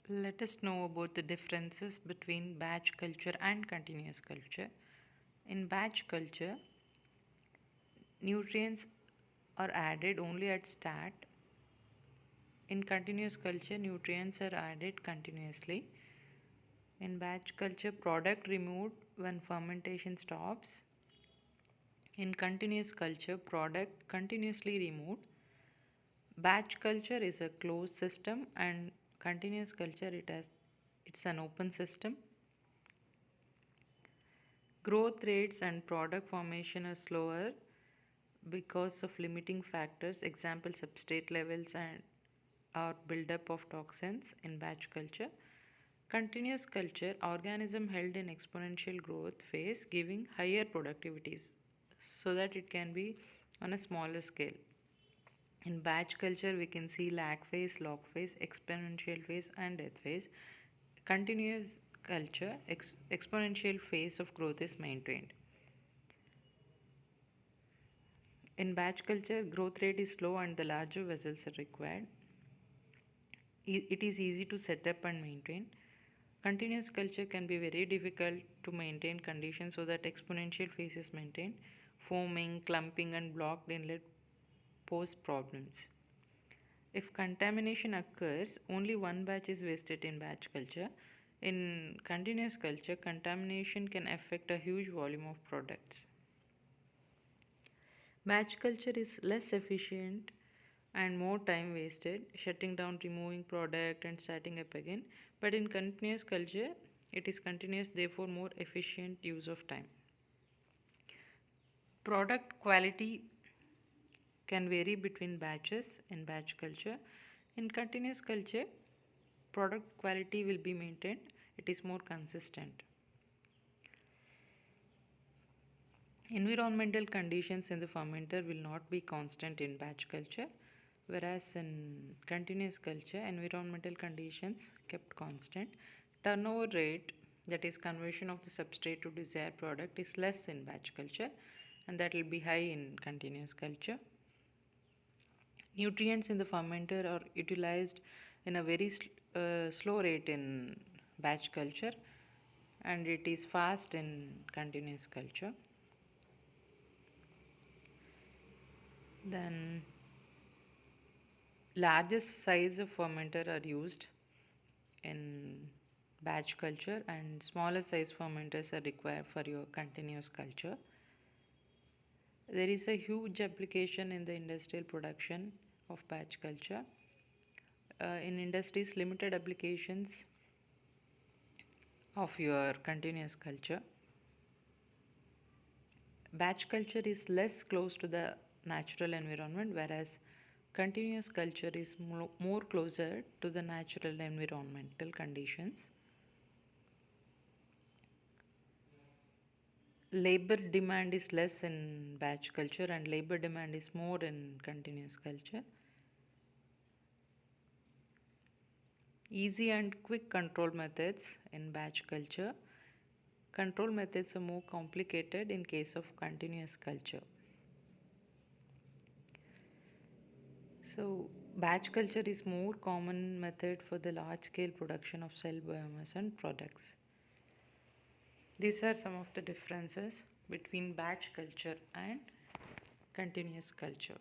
Let us know about the differences between batch culture and continuous culture. In batch culture, nutrients are added only at start. In continuous culture, nutrients are added continuously. In batch culture, product removed when fermentation stops. In continuous culture, product continuously removed. Batch culture is a closed system and continuous culture it's an open system. Growth rates and product formation are slower because of limiting factors, example substrate levels and or buildup of toxins in batch culture. Continuous culture, organism held in exponential growth phase giving higher productivities so that it can be on a smaller scale. In batch culture, we can see lag phase, log phase, exponential phase, and death phase. Continuous culture, exponential phase of growth is maintained. In batch culture, growth rate is slow and the larger vessels are required. It is easy to set up and maintain. Continuous culture can be very difficult to maintain conditions so that exponential phase is maintained. Foaming, clumping, and blocked inlet pose problems. If contamination occurs, only one batch is wasted in batch culture. In continuous culture, contamination can affect a huge volume of products. Batch culture is less efficient and more time wasted, shutting down, removing product and starting up again. But in continuous culture, it is continuous, therefore more efficient use of time. Product quality can vary between batches in batch culture. In continuous culture, product quality will be maintained. It is more consistent. Environmental conditions in the fermenter will not be constant in batch culture, whereas in continuous culture, environmental conditions kept constant. Turnover rate, that is conversion of the substrate to desired product, is less in batch culture and that will be high in continuous culture. Nutrients in the fermenter are utilized in a very slow rate in batch culture and it is fast in continuous culture. Then largest size of fermenter are used in batch culture and smaller size fermenters are required for your continuous culture. There is a huge application in the industrial production of batch culture. In industries, limited applications of your continuous culture. Batch culture is less close to the natural environment, whereas continuous culture is more closer to the natural environmental conditions. Labor demand is less in batch culture and labor demand is more in continuous culture. Easy and quick control methods in batch culture. Control methods are more complicated in case of continuous culture. So, batch culture is more common method for the large scale production of cell biomass and products. These are some of the differences between batch culture and continuous culture.